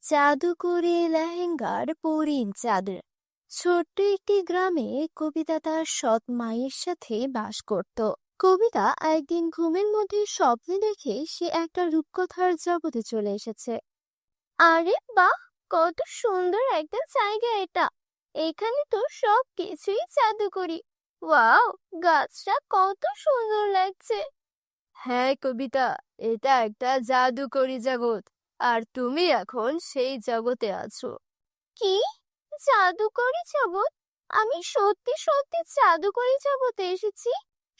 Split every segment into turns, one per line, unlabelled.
জাদুকরি লেহেঙ্গার পরিণ চাঁদের ছোট্ট একটি গ্রামে কবিতা তার সৎ মায়ের সাথে বাস করত। কবিতা একদিন ঘুমের মধ্যে স্বপ্নে দেখে সে একটা রূপকথার জগতে চলে এসেছে। আরে বাহ, কত সুন্দর একটা জায়গা এটা! এখানে তো সব কিছুই জাদুকরি। ওয়াও, গাছটা কত সুন্দর লাগছে! হ্যাঁ কবিতা, এটা একটা জাদুকরি জগৎ, আর তুমি এখন সেই জগতে আছো। কি? জাদুকরি জগৎ? আমি সত্যি সত্যি জাদুকরি জগতে এসেছি।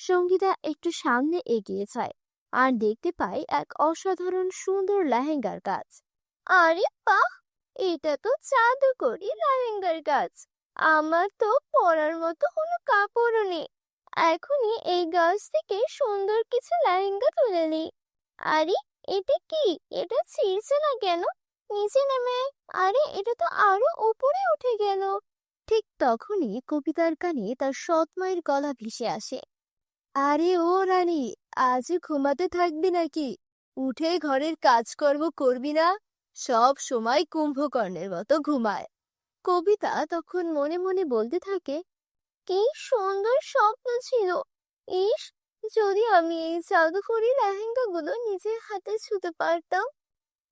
সঙ্গীতা একটু সামনে এগিয়ে যায় আর দেখতে পায় এক অসাধারণ সুন্দর লেহেঙ্গার কাজ। আরে বাহ, এটা তো জাদুকরি লেহেঙ্গার কাজ। আমার তো পরার মতো কোনো কাপড়ও নেই। এখনই এই গাছ থেকে সুন্দর কিছু লেহেঙ্গা তুলে নিই। আরে, এটা কি? এটা ছিঁড়ছে না কেন? নিচে নেমে আয়। আরে, এটা তো আরো উপরে উঠে গেল। ঠিক তখনই কবিতার কানে তার সৎ মায়ের গলা ভেসে আসে। আরে ও রানী, আজ ঘুমাতে থাকবি নাকি? উঠে ঘরের কাজকর্ম করবি না? সব সময় কুম্ভকর্ণের মতো ঘুমায়। কবিতা তখন মনে মনে বলতে থাকে, কি সুন্দর স্বপ্ন ছিল! ইস, যদি আমি এই জাদুকরি লেহেঙ্গাগুলো নিজের হাতে ছুঁতে পারতাম।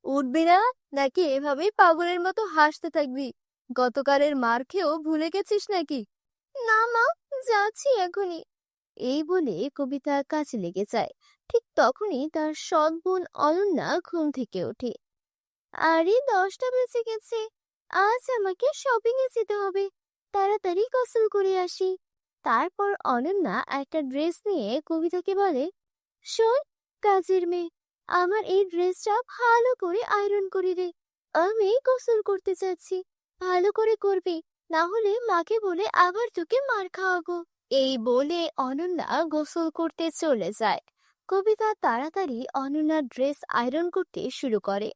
উঠবি না, নাকি এভাবেই পাগলের মতো হাসতে থাকবি? গতকালের মার খেয়েও ভুলে গেছিস নাকি? না মা, যাচ্ছি এখনই। এই বলে কবিতা কাজে লেগে যায়। ঠিক তখনই তার সৎ বোন অনন্যা ঘুম থেকে ওঠে। আরে, 10টা বেজে গেছে। আজ আমাকে শপিং এ যেতে হবে। তাড়াতাড়ি গোসল করে আসি। তারপর অনন্যা একটা ড্রেস নিয়ে কবিতাকে বলে, শোন কাজের মেয়ে, আমার এই ড্রেসটা ভালো করে আয়রন করে দে। আমি গোসল করতে চাচ্ছি। ভালো করে করবি, না হলে মাকে বলে আবার তোকে মার খাওয়াবো। এই বলে অনন্যা গোসল করতে চলে যায়। কবিতা তাড়াতাড়ি অনন্যার ড্রেস আয়রন করতে শুরু করে।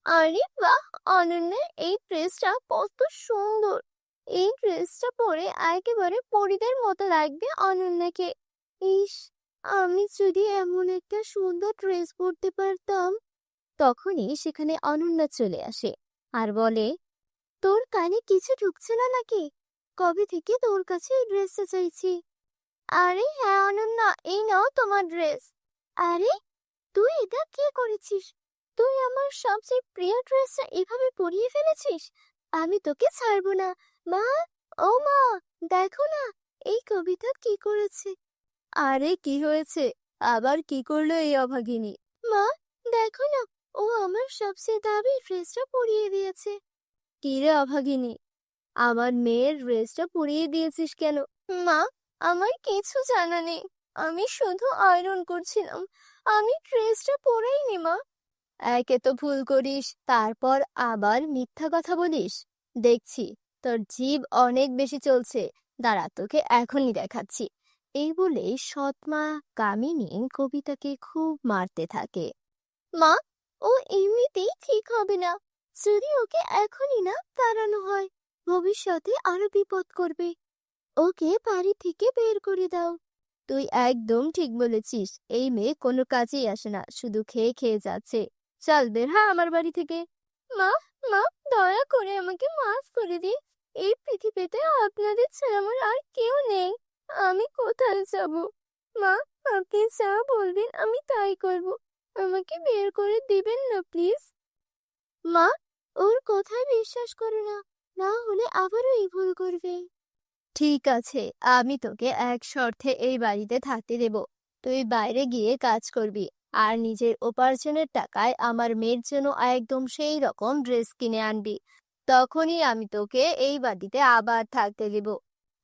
আরে বাহ, অনন্যা, এই ড্রেসটা কত সুন্দর! এই ড্রেসটা পরে একেবারে পরীদের মতো লাগবে অনন্যাকে। ইস, আমি যদি এমন একটা সুন্দর ড্রেস পরতে পারতাম। তখনই সেখানে অনন্যা চলে আসে আর বলে, তোর কানে কিছু ঢুকছে না নাকি? কবে থেকে তোর কাছে এই ড্রেসটা চাইছি। আরে হ্যাঁ অনন্যা, এই নাও তোমার ড্রেস। আরে, তুই এটা কি করেছিস? তুই আমার সবচেয়ে প্রিয় ড্রেসটা এভাবে পরিয়ে ফেলেছিস। আমি তোকে ছাড়বো না। মা, ও মা, দেখো না, এই কবিতা কি করেছে। আরে কি হয়েছে? আবার কি করলো এই অভাগিনী? মা, দেখো না, ও আমার সবচেয়ে দামি ড্রেসটা পরিয়ে দিয়েছে। কি রে অভাগিনী, আমার মেয়ের ড্রেসটা পরিয়ে দিয়েছিস কেন? মা, আমার কিছু জানা নেই। আমি শুধু আয়রন করছিলাম। আমি ড্রেসটা পরাইনি মা। একে তো ভুল করিস, তারপর আবার মিথ্যা কথা বলিস। দেখছি তোর জিভ অনেক বেশি চলছে। দাঁড়া, তোকে এখনই দেখাচ্ছি। এই বলে সৎমা কামিনী কবিতাকে খুব মারতে থাকে। মা, ও এমনিতেই ঠিক হবে না। যদি ওকে এখনই না তাড়ানো হয়, ভবিষ্যতে আরো বিপদ করবে। ওকে বাড়ি থেকে বের করে দাও। তুই একদম ঠিক বলেছিস। এই মেয়ে কোনো কাজেই আসে না, শুধু খেয়ে খেয়ে যাচ্ছে। চল বের হ আমার বাড়ি থেকে। মা, মা, দয়া করে আমাকে মাফ করে দিন। এই পৃথিবীতে আপনাদের ছাড়া আমার আর কেউ নেই। আমি কোথায় যাব? মা, আপনি যা বলবেন আমি তাই করব। আমাকে বের করে দিবেন না প্লিজ। মা, ওর কথায় বিশ্বাস করো না, না হলে আবারও এই ভুল করবে। ঠিক আছে, আমি তোকে এক শর্তে এই বাড়িতে থাকতে দেব। তুই বাইরে গিয়ে কাজ করবি, আর নিজের উপার্জনের টাকায় আমার মেয়ের জন্য একদম সেই রকম ড্রেস কিনে আনবি। তখনই আমি তোকে এই বাড়িতে আবার থাকতে দেব।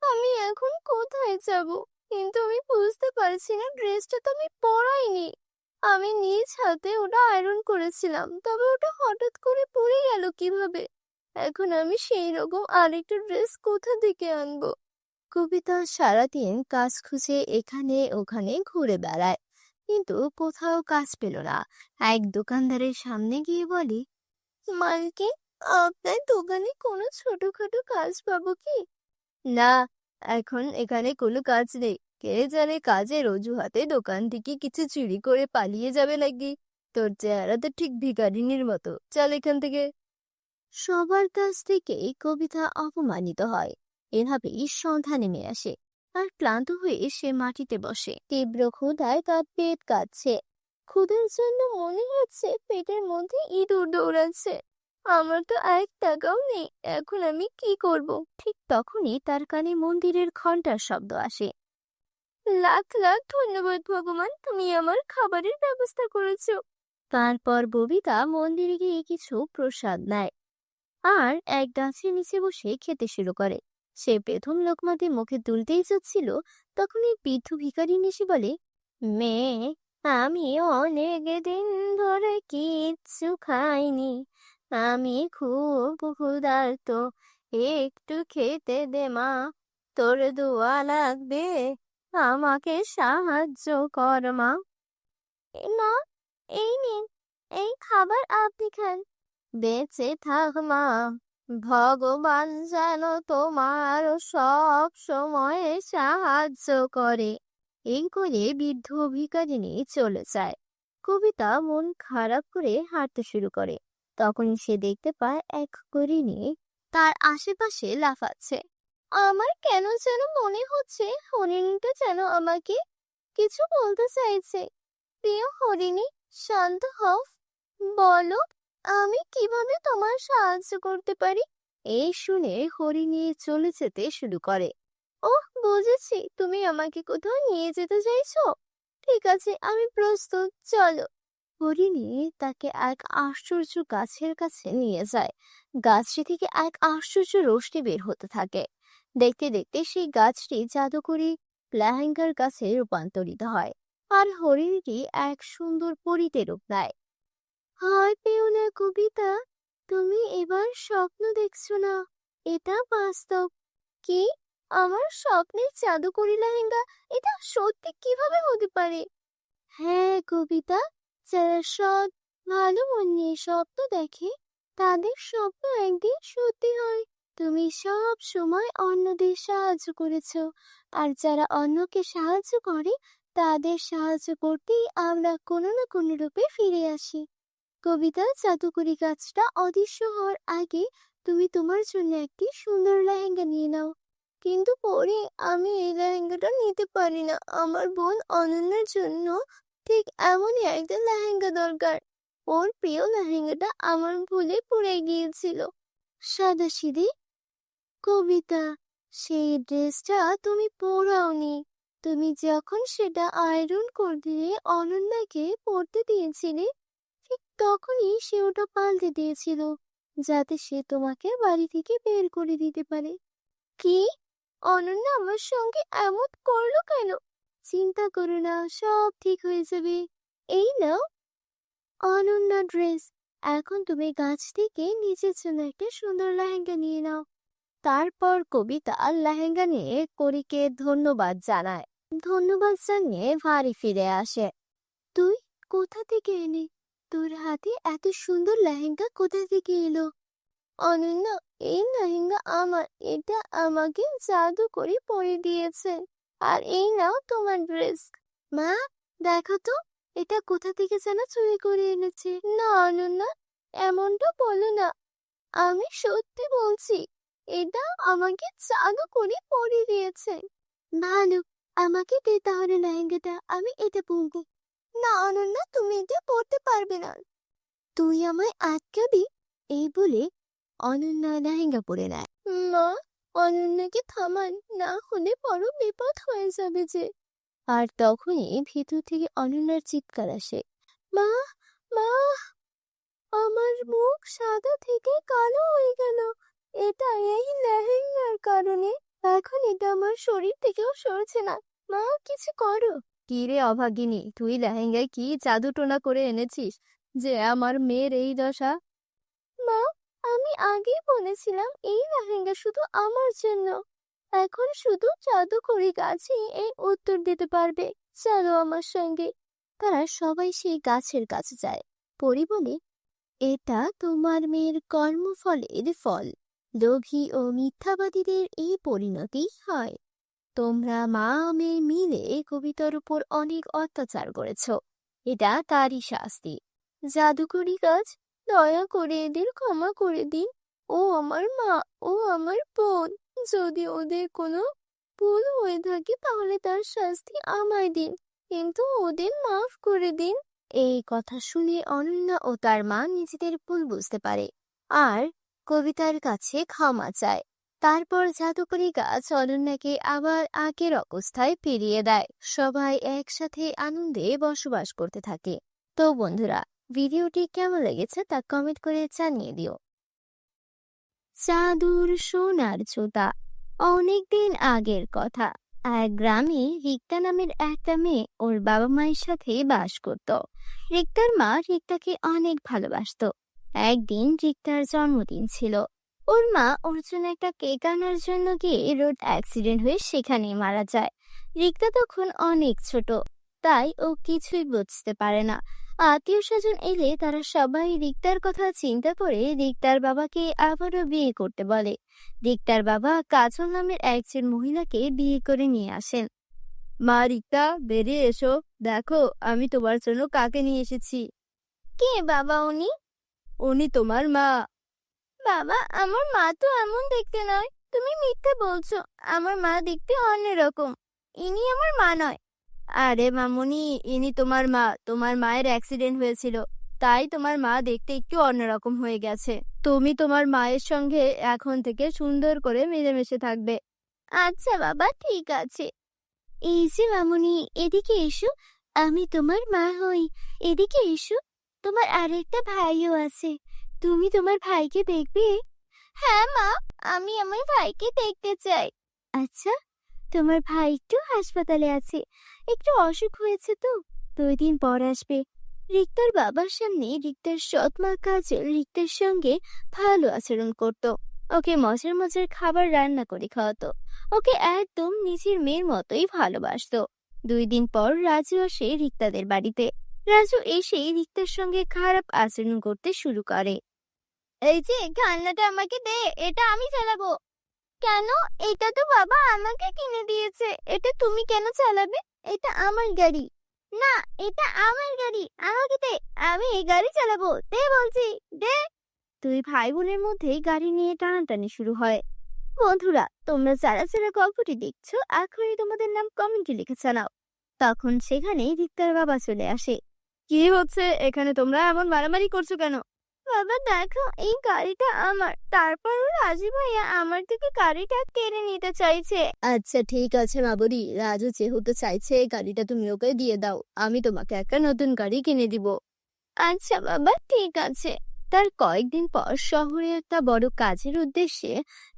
আমি এখন কোথায় যাব? কিন্তু আমি বুঝতে পারছি না, ড্রেসটা তো আমি পরাইনি। আমি নিজ হাতে ওটা আয়রন করেছিলাম, তবে ওটা হঠাৎ করে পরে গেল কিভাবে? এখন আমি সেই রকম আরেকটা ড্রেস কোথা থেকে আনবো? কবিতা সারাদিন কাজ খুঁজে এখানে ওখানে ঘুরে বেড়ায়, কিন্তু কোথাও কাজ পেল না। এক দোকানদারের সামনে গিয়ে বলে, মালকিন, আপনার দোকানে কোনো ছোটখাটো কাজ পাবো কি? না, এখন এখানে কোনো কাজ নেই। কে জানে কাজের অজুহাতে দোকান থেকে কিছু চুরি করে পালিয়ে যাবে নাকি। তোর চেহারা তো ঠিক ভিখারিনীর মতো। চল এখান থেকে। সবার কাছ থেকেই কবিতা অপমানিত হয়। এভাবেই সন্ধ্যা নেমে আসে, আর ক্লান্ত হয়ে সে মাটিতে বসে। তীব্র ক্ষুধায় তার পেট কাঁপছে। ক্ষুধার জন্য মনে হচ্ছে পেটের মধ্যে ইঁদুর দৌড়াচ্ছে। আমার তো 1 টাকাও নেই, এখন আমি কি করব? ঠিক তখনই তার কানে মন্দিরের ঘন্টার শব্দ আসে। লাখ লাখ ধন্যবাদ ভগবান, তুমি আমার খাবারের ব্যবস্থা করেছো। তারপর ববিতা মন্দিরে গিয়ে কিছু প্রসাদ নেয়, আর এক গাছের নিচে বসে খেতে শুরু করে। সে প্রথম লোকমাতে মুখে তুলতেই যাচ্ছিল, তখনই বৃদ্ধ ভিখারি এসে বলে, মেয়ে, আমি অনেক দিন ধরে কিচ্ছু খাইনি, আমি খুব ক্ষুধার্ত, একটু খেতে দে মা, তোর দোয়া লাগবে, আমাকে সাহায্য কর মা। মা, এই নিন, এই খাবার আপনি খান, বেঁচে থাক মা, ভগবান যেন তোমার সব সময় সাহায্য করে। এই করে বৃদ্ধ ভিখারিনী চলে যায়। কবিতা মন খারাপ করে হাঁটতে শুরু করে। তখনই সে দেখতে পায় এক হরিণী তার আশেপাশে লাফাচ্ছে। আমার কেন যেন মনে হচ্ছে হরিণীটা যেন আমাকে কিছু বলতে চাইছে। প্রিয় হরিণী, শান্ত হও, বলো আমি কিভাবে তোমার সাহায্য করতে পারি। এই শুনে হরিণী চলে যেতে শুরু করে। ওহ, বুঝেছি, তুমি আমাকে কোথাও নিয়ে যেতে চাইছো। ঠিক আছে, আমি প্রস্তুত, চলো। হরিণী তাকে এক আশ্চর্য গাছের কাছে নিয়ে যায়। গাছটি থেকে এক আশ্চর্য রোশনি বের হতে থাকে। দেখতে দেখতে সেই গাছটি জাদুকরি লেহেঙ্গার কাছে রূপান্তরিত হয়, আর হরিণীটি এক সুন্দর পরীতে রূপ নেয়। ভয় পেও না কবিতা, তুমি এবার স্বপ্ন দেখছো না, এটা বাস্তব। কি? আমার স্বপ্নের জাদুকরি লেহেঙ্গা? এটা সত্যি কিভাবে হতে পারে? হ্যাঁ কবিতা, যারা সৎ, ভালো মন নিয়ে স্বপ্ন দেখে তাদের স্বপ্ন একদিন সত্যি হয়। তুমি সব সময় অন্যদের সাহায্য করেছো, আর যারা অন্যকে সাহায্য করে তাদের সাহায্য করতেই আমরা কোনো না কোনো রূপে ফিরে আসি। কবিতা, জাদুকরি গাছটা অদৃশ্য হওয়ার আগে তুমি তোমার জন্য একটি সুন্দর লেহেঙ্গা নিয়ে নাও। কিন্তু পরে আমি এই লেহেঙ্গাটা নিতে পারি না, আমার বোন অনন্যার জন্য ঠিক এমনই একটা লেহেঙ্গা দরকার। ওর প্রিয় লেহেঙ্গাটা আমার ভুলে পড়ে গিয়েছিল। সাদাসিধে কবিতা, সেই ড্রেসটা তুমি পরাওনি। তুমি যখন সেটা আয়রন করে দিয়ে অনন্যাকে পরতে দিয়েছিলে, ঠিক তখনই সে ওটা পাল্টে দিয়েছিল, যাতে সে তোমাকে বাড়ি থেকে বের করে দিতে পারে। কি? অনন্যা আমার সঙ্গে এমন করলো কেন? চিন্তা করো না, সব ঠিক হয়ে যাবে। এই নাও অনন্যা ড্রেস। এখন তুমি গাছ থেকে নিজের জন্য একটা সুন্দর লেহেঙ্গা নিয়ে নাও। তারপর কবিতা লেহেঙ্গা নিয়ে করিকে ধন্যবাদ জানায়। ধন্যবাদ জানিয়ে বাড়ি ফিরে আসে। তুই কোথা থেকে এলি? তোর হাতে এত সুন্দর লেহেঙ্গা কোথা থেকে এলো? অনন্যা, এই লেহেঙ্গা আমার, এটা আমাকে জাদু করে পরিয়ে দিয়েছে। আর এই নাও তোমার ড্রেস। মা, দেখো তো, এটা কোথা থেকে যেন চুরি করে এনেছে। না অনন্যা, এমনটা বলো না, আমি সত্যি বলছি, এটা আমাকে জাদু করে পরিয়ে দিয়েছে। ভালো, আমাকে দে তাহলে লেহেঙ্গাটা, আমি এটা পরবো। না অনন্যা, তুমি এটা পরতে পারবে না। তুই আমায় আটকাবি? এই বলে অনন্যা লেহেঙ্গা পরে নেয়। মা, অনন্যাকে থামান, না হলে বড় বিপদ হয়ে যাবে যে। আর তখনই ভিতর থেকে অনন্যার চিৎকার আসে। মা, মা, আমার মুখ সাদা থেকে কালো হয়ে গেল। এটা এই লেহেঙ্গার কারণে। এখন এটা আমার শরীর থেকেও সরছে না। মা, কিছু করো। কি রে অভাগিনী, তুই লেহেঙ্গায় কি জাদু টোনা করে এনেছিস যে আমার মেয়ের এই দশা? মা, আমি আগেই বলেছিলাম এই লেহেঙ্গা শুধু আমার জন্য। এখন শুধু জাদুকরি গাছই এই উত্তর দিতে পারবে। চলো আমার সঙ্গে। তারা সবাই সেই গাছের কাছে যায়। পরি বলে, এটা তোমার মেয়ের কর্মফলের ফল। লোভী ও মিথ্যাবাদীদের এই পরিণতি হয়। তোমরা মা মেয়ে মিলে কবিতার উপর অনেক অত্যাচার করেছ, এটা তারই শাস্তি। জাদুকরি গাছ, দয়া করে এদের ক্ষমা করে দিন। ও আমার মা, ও আমার বোন। যদি ওদের কোনো ভুল হয়ে থাকে তাহলে তার শাস্তি আমায় দিন, কিন্তু ওদের মাফ করে দিন। এই কথা শুনে অনন্যা ও তার মা নিজেদের ভুল বুঝতে পারে আর কবিতার কাছে ক্ষমা চায়। তারপর জাদুকরি গাছ অনন্যাকে আবার আগের অবস্থায় ফিরিয়ে দেয়। সবাই একসাথে আনন্দে বসবাস করতে থাকে। তো বন্ধুরা, ভিডিওটি কেমন লেগেছে তা কমেন্ট করে জানিয়ে দিও। জাদুর সোনার জুতা। অনেকদিন আগের কথা। এক গ্রামে রিক্তা নামের একটা মেয়ে ওর বাবা মায়ের সাথে বাস করত। রিক্তার মা রিক্তাকে অনেক ভালোবাসতো। একদিন রিক্তার জন্মদিন ছিল। ওর মা ওর জন্য একটা কেক আনার জন্য গিয়ে রোড অ্যাক্সিডেন্ট হয়ে সেখানেই মারা যায়। রিক্তা তখন অনেক ছোট, তাই ও কিছুই বুঝতে পারে না। আত্মীয় স্বজন এলে তারা সবাই রিক্তার কথা চিন্তা করে রিক্তার বাবাকে আবারও বিয়ে করতে বলে। রিক্তার বাবা কাজল নামের একজন মহিলাকে বিয়ে করে নিয়ে আসেন। মা রিক্তা, বেরিয়ে এসো, দেখো আমি তোমার জন্য কাকে নিয়ে এসেছি। কে বাবা উনি? উনি তোমার মা। বাবা, আমার মা তো এমন দেখতে নয়, তুমি মিথ্যে বলছো। আমার মা দেখতে অন্যরকম, ইনি আমার মা নয়। আরে মামুনি, ইনি তোমার মা। তোমার মায়ের অ্যাক্সিডেন্ট হয়েছিল, তাই তোমার মা দেখতে একটু অন্যরকম হয়ে গেছে। তুমি তোমার মায়ের সঙ্গে এখন থেকে সুন্দর করে মিলেমিশে থাকবে। আচ্ছা বাবা, ঠিক আছে। এই যে মামুনি, এদিকে এসো, আমি তোমার মা হই। এদিকে এসো, তোমার আরেকটা ভাইও আছে, তুমি তোমার ভাইকে দেখবে? হ্যাঁ মা, আমি আমার ভাইকে দেখতে চাই। আচ্ছা, তোমার ভাই একটু হাসপাতালে আছে, একটু অসুখ হয়েছে তো 2 দিন পর আসবে। রিক্তার বাবার সামনে রিক্তার সৎ মা কাজল রিক্তার সঙ্গে ভালো আচরণ করত। ওকে মজার মজার খাবার রান্না করে খাওয়াতো। ওকে একদম নিজের মেয়ের মতোই ভালোবাসতো। 2 দিন পর রাজু আসে রিক্তাদের বাড়িতে। রাজু এসে রিক্তার সঙ্গে খারাপ আচরণ করতে শুরু করে। এই যে খেলনাটা আমাকে দে, এটা আমি চালাবো। কেন? এটা তো বাবা আমাকে কিনে দিয়েছে, এটা তুমি কেন চালাবে? এটা আমার গাড়ি। না, এটা আমার গাড়ি, আমাকে দে, আমি এই গাড়ি চালাবো, দে বলছি, দে। দুই ভাই বোনের মধ্যে গাড়ি নিয়ে টানাটানি শুরু হয়। বন্ধুরা, তোমরা যারা যারা গল্পটি দেখছো এখনই তোমাদের নাম কমেন্টে লিখে জানাও। তখন সেখানে রিক্তার বাবা চলে আসে। কি হচ্ছে এখানে? তোমরা এমন মারামারি করছো কেন? বাবা দেখো, এই গাড়িটা আমার, তারপর রাজু ভাইয়া আমার থেকে গাড়িটা কেড়ে নিতে চাইছে। আচ্ছা ঠিক আছে মাবুরি, রাজু যেহেতু চাইছে গাড়িটা তুমি ওকে দিয়ে দাও, আমি তোমাকে একটা নতুন গাড়ি কিনে দিব। আচ্ছা বাবা, ঠিক আছে। তার কয়েকদিন পর শহরে একটা বড় কাজের উদ্দেশ্যে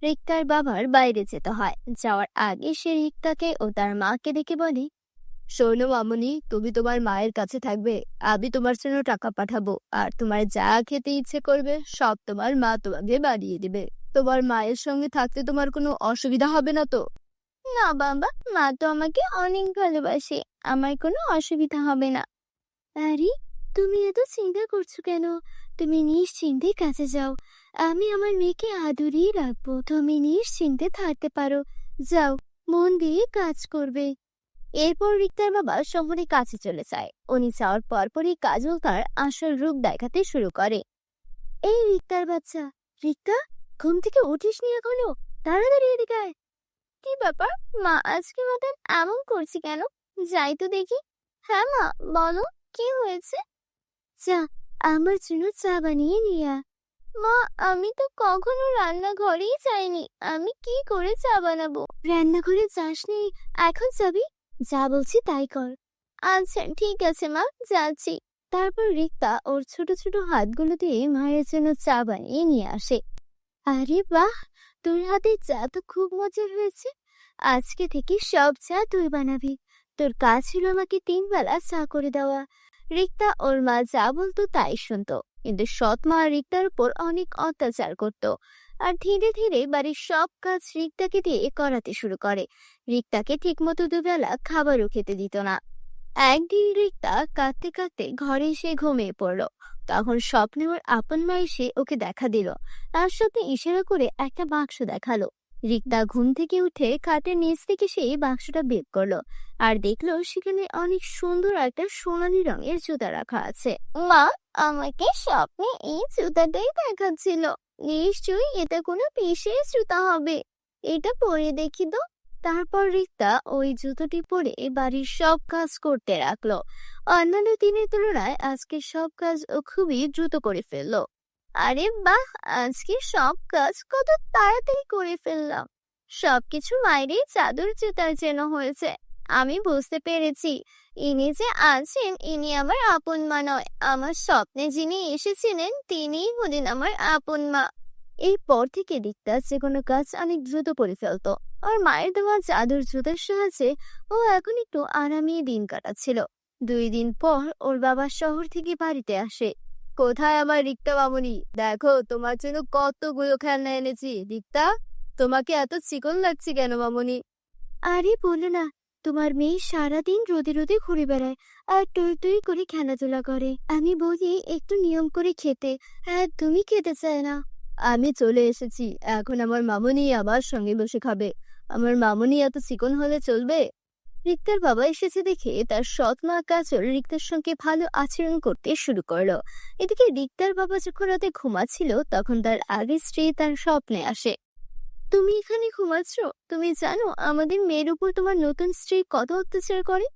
রিক্তার বাবার বাইরে যেতে হয়। যাওয়ার আগে সে রিক্তাকে ও তার মাকে ডেকে বলে, শোনো মামুনি, তুমি তোমার মায়ের কাছে থাকবে, আমি তোমার জন্য টাকা পাঠাবো, আর তোমার যা খেতে ইচ্ছে করবে সব তোমার মা তোমাকে বানিয়ে দিবে। তোমার মায়ের সঙ্গে থাকতে তোমার কোনো অসুবিধা হবে না তো? না বাবা, মা তো আমাকে অনেক ভালোবাসে, আমার কোনো অসুবিধা হবে না। আরে, তুমি এত চিন্তা করছো কেন? তুমি নিশ্চিন্তে কাজে যাও, আমি আমার মেয়েকে আদরেই রাখবো, তুমি নিশ্চিন্তে থাকতে পারো। যাও, মন দিয়ে কাজ করবে। এরপর রিক্তার বাবা শহরে কাছে চলে যায়। উনি যাওয়ার পরপরই কাজল তার আসল রূপ দেখাতে শুরু করে। এই রিক্তার বাচ্চা, রিক্তা, ঘুম থেকে উঠিসনি এখনো? তাড়াতাড়ি এদিকে আয়। কি ব্যাপার মা, আজকে মতন এমন করছি কেন? যাই তো দেখি। হ্যাঁ মা, বলো, কি হয়েছে? চা, আমার জন্য চা বানিয়ে নিয়ে আয়। মা, আমি তো কখনো রান্নাঘরেই যাইনি, আমি কি করে চা বানাবো? রান্নাঘরে যাসনি, এখন যাবি? যা বলছি তাই কর। আচ্ছা ঠিক আছে মা, যাচ্ছি। তারপর রিক্তা ওর ছোট ছোট হাতগুলো দিয়ে মায়ের জন্য চা বানিয়ে নিয়ে আসে। আরে বাহ, তোর হাতের চা তো খুব মজার হয়েছে। আজকে থেকে সব চা তুই বানাবি। তোর কাজ ছিল আমাকে 3 বেলা চা করে দেওয়া। রিক্তা ওর মা যা বলতো তাই শুনতো, কিন্তু সৎ মা রিক্তার উপর অনেক অত্যাচার করত। আর ধীরে ধীরে বাড়ির সব কাজ রিক্তাকে দিয়ে করাতে শুরু করে। রিক্তাকে ঠিকমতো 2 বেলা খাবারও খেতে দিত না। একদিন রিক্তা কাঁদতে কাঁদতে ঘরে এসে ঘুমিয়ে পড়লো। তখন স্বপ্নে ওর আপন মা এসে ওকে দেখা দিল। তার সাথে ইশারা করে একটা বাক্স দেখালো। রিক্তা ঘুম থেকে উঠে খাটের নিচ থেকে সেই বাক্সটা বের করলো আর দেখলো সেখানে অনেক সুন্দর একটা সোনালী রঙের জুতা রাখা আছে। মা, আমাকে স্বপ্নে এই জুতাটাই দেখাচ্ছিল। নিশ্চয়ই এটা কোনো বিশেষ জুতা হবে। এটা পরে দেখি তো। তারপর রিক্তা ওই জুতোটি পরে বাড়ির সব কাজ করতে রাখলো। অন্যান্য দিনের তুলনায় আজকে সব কাজ ও খুবই দ্রুত করে ফেললো। আরে বাহ, আজকে সব কাজ কত তাড়াতাড়ি করে ফেললাম। সবকিছু মায়েরই চাদর জুতার যেন হয়েছে। আমি বুঝতে পেরেছি, ইনি যে আছেন ইনি আমার আপন মা নয়, আমার স্বপ্নে যিনি এসেছিলেন তিনিই হলেন আমার আপন মা। এরপর থেকে রিক্তা যে কোনো কাজ অনেক দ্রুত করে ফেলতো। আর মায়ের দেওয়া জাদুর জুতার সাহায্যে ও এখন একটু আরামে দিন কাটাচ্ছিল। 2 দিন পর ওর বাবা শহর থেকে বাড়িতে আসে। কোথায় আমার রিক্তা মামুনি, দেখো তোমার জন্য কতগুলো খেলনা এনেছি। রিক্তা, তোমাকে এত চিকন লাগছে কেন মামুনি? আরে বলো না, তোমার মেয়ে সারাদিন রোদে রোদে ঘুরে বেড়ায় আর টই টই করে খেলাধুলা করে। আমি বলি একটু নিয়ম করে খেতে, তুমি খেতে চায় না। আমি চলে এসেছি, এখন আমার মামুনি আমার সঙ্গে বসে খাবে। আমার মামুনি এত চিকন হলে চলবে? রিক্তার বাবা এসেছে দেখে তার সৎ মা কাজল রিক্তার সঙ্গে ভালো আচরণ করতে শুরু করলো। এদিকে রিক্তার বাবা যখন রাতে ঘুমাচ্ছিল তখন তার আগের স্ত্রী তার স্বপ্নে আসে। তুমি এখানে ঘুমাচ্ছ? তুমি জানো আমাদের মেয়ের উপর তোমার নতুন স্ত্রী কত অত্যাচার করে?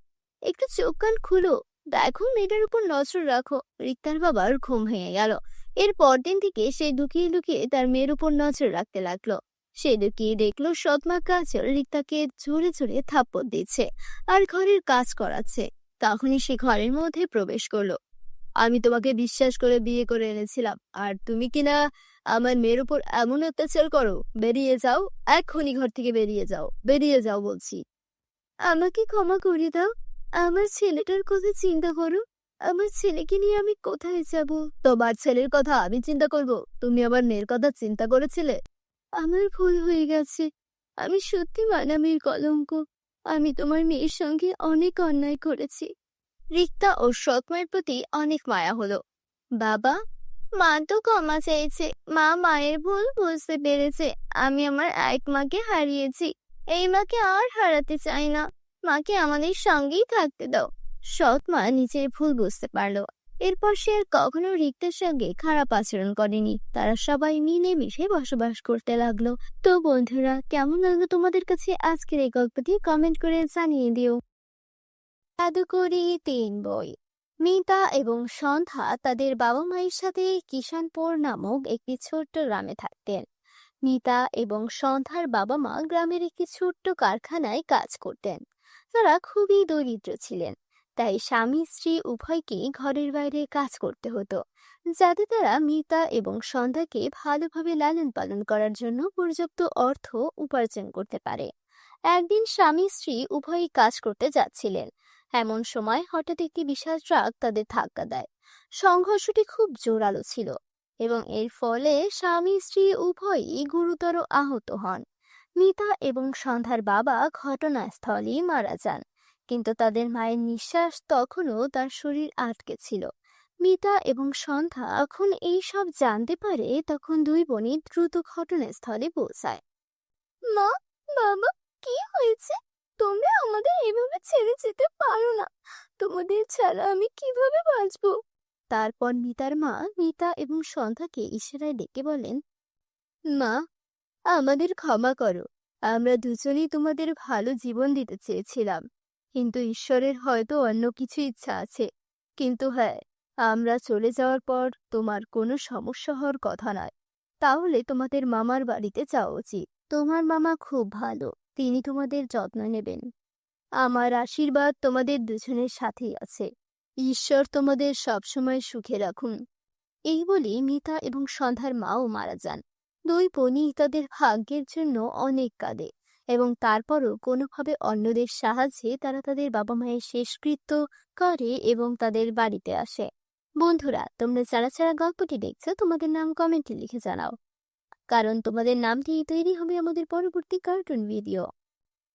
একটু চোখ কান খুলো, দেখো মেয়েটার উপর নজর রাখো। রিক্তার বাবার ঘুম ভেঙে গেল। এর পরদিন থেকে সে লুকিয়ে লুকিয়ে তার মেয়ের উপর নজর রাখতে লাগলো। সে লুকিয়ে দেখলো সৎমা কাজল রিক্তাকে জোরে জোরে থাপ্পড় দিচ্ছে আর ঘরের কাজ করাচ্ছে। তখনই সে ঘরের মধ্যে প্রবেশ করলো। আমি তোমাকে বিশ্বাস করে বিয়ে করে এনেছিলাম, আর তুমি কিনা আমার মেয়ের উপর এমন অত্যাচার করো। বেরিয়ে যাও, এক্ষুনি ঘর থেকে বেরিয়ে যাও, বেরিয়ে যাও বলছি। আমাকে ক্ষমা করে দাও, আমার ছেলেটার কথা চিন্তা করো। আমার ছেলেকে নিয়ে আমি কোথায় যাব? তোমার ছেলের কথা আমি চিন্তা করব? তুমি আমার মেয়ের কথা চিন্তা করেছিলে? আমার ভুল হয়ে গেছে, আমি সত্যি মানামির কলঙ্ক। আমি তোমার মেয়ের সঙ্গে অনেক অন্যায় করেছি। রিক্তা ও সৎ মায়ের প্রতি অনেক মায়া হলো। বাবা, মা তো ক্ষমা চেয়েছে, মা মায়ের ভুল বুঝতে পেরেছে। আমি আমার এক মাকে হারিয়েছি, এই মাকে আর হারাতে চাই না। মাকে আমাদের সঙ্গেই থাকতে দাও। সৎ মা নিজের ভুল বুঝতে পারলো। এরপর সে আর কখনো রিক্তার সঙ্গে খারাপ আচরণ করেনি। তারা সবাই মিলেমিশে বসবাস করতে লাগলো। তো বন্ধুরা, কেমন লাগলো তোমাদের কাছে আজকের এই গল্পটি? কমেন্ট করে জানিয়ে দিও। জাদুকরি 3 বই। মিতা এবং সন্ধ্যা তাদের বাবা মায়ের সাথে কিষানপুর নামক একটি ছোট্ট গ্রামে থাকতেন। মিতা এবং সন্ধ্যার বাবা মা গ্রামের একটি ছোট্ট কারখানায় কাজ করতেন। তারা খুবই দরিদ্র ছিলেন, তাই স্বামী স্ত্রী উভয়কেই ঘরের বাইরে কাজ করতে হতো, যাতে তারা মিতা এবং সন্ধ্যাকে ভালোভাবে লালন পালন করার জন্য পর্যাপ্ত অর্থ উপার্জন করতে পারে। একদিন স্বামী স্ত্রী উভয়ই কাজ করতে যাচ্ছিলেন। এমন সময় হঠাৎ একটি বিশাল ট্রাক তাদের ধাক্কা দেয়। সংঘর্ষটি খুব জোরালো ছিল এবং এর ফলে স্বামী স্ত্রী উভয়ই গুরুতর আহত হন। মিতা এবং সন্ধ্যার বাবা ঘটনাস্থলেই মারা যান, কিন্তু তাদের মায়ের নিঃশ্বাস তখনও তার শরীর আটকে ছিল। মিতা এবং সন্ধ্যা যখন এই সব জানতে পারে তখন দুই বোনই দ্রুত ঘটনাস্থলে পৌঁছায়। মা, বাবা, কি হয়েছে? তোমরা আমাদের এভাবে ছেড়ে যেতে পারো না। তোমাদের ছাড়া আমি কিভাবে বাঁচবো? তারপর মিতার মা মিতা এবং সন্ধ্যাকে ইশারায় ডেকে বলেন, মা, আমাদের ক্ষমা করো। আমরা দুজনেই তোমাদের ভালো জীবন দিতে চেয়েছিলাম, কিন্তু ঈশ্বরের হয়তো অন্য কিছু ইচ্ছা আছে। কিন্তু হ্যাঁ, আমরা চলে যাওয়ার পর তোমার কোনো সমস্যা হওয়ার কথা নয়। তাহলে তোমাদের মামার বাড়িতে যাওয়া উচিত। তোমার মামা খুব ভালো, তিনি তোমাদের যত্ন নেবেন। আমার আশীর্বাদ তোমাদের দুজনের সাথেই আছে। ঈশ্বর তোমাদের সবসময় সুখে রাখুন। এই বলে মিতা এবং সন্ধ্যার মাও মারা যান। দুই বোনই তাদের ভাগ্যের জন্য অনেক কাঁদে এবং তারপরও কোনোভাবে অন্যদের সাহায্যে তারা তাদের বাবা মায়ের শেষকৃত্য করে এবং তাদের বাড়িতে আসে। বন্ধুরা, তোমরা যারা যারা গল্পটি দেখছো তোমাদের নাম কমেন্টে লিখে জানাও, কারণ তোমাদের নাম দিয়েই তৈরি হবে আমাদের পরবর্তী কার্টুন ভিডিও।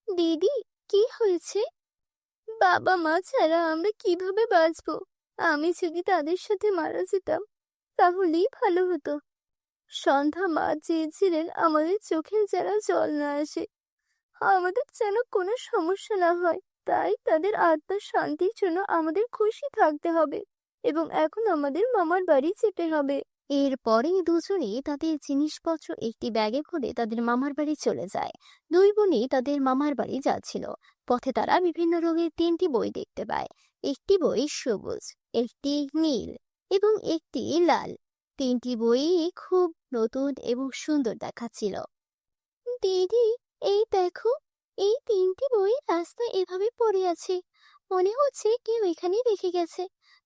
দিদি, কি হয়েছে? বাবা মা ছাড়া আমরা কিভাবে বাঁচবো? আমি যদি তাদের সাথে মারা যেতাম তাহলেই ভালো হতো। সন্ধ্যা মা চেয়েছিলেন আমাদের চোখের যেন জল না আসে, আমাদের যেন কোনো সমস্যা না হয়। তাই তাদের আত্মার শান্তির জন্য আমাদের খুশি থাকতে হবে এবং এখন আমাদের মামার বাড়ি যেতে হবে। এরপরেই দুজনেই তাদের জিনিসপত্র একটি ব্যাগে ভরে তাদের মামার বাড়ি চলে যায়। দুই বোনই তাদের মামার বাড়ি যাচ্ছিল। পথে তারা বিভিন্ন রঙের তিনটি বই দেখতে পায়। একটি বই সবুজ, একটি নীল এবং একটি লাল। তিনটি বই খুব নতুন এবং সুন্দর দেখাচ্ছিল। দিদি, এই দেখো, এই তিনটি বই রাস্তায় এভাবে পড়ে আছে। মনে হচ্ছে কেউ এখানে রেখে গেছে।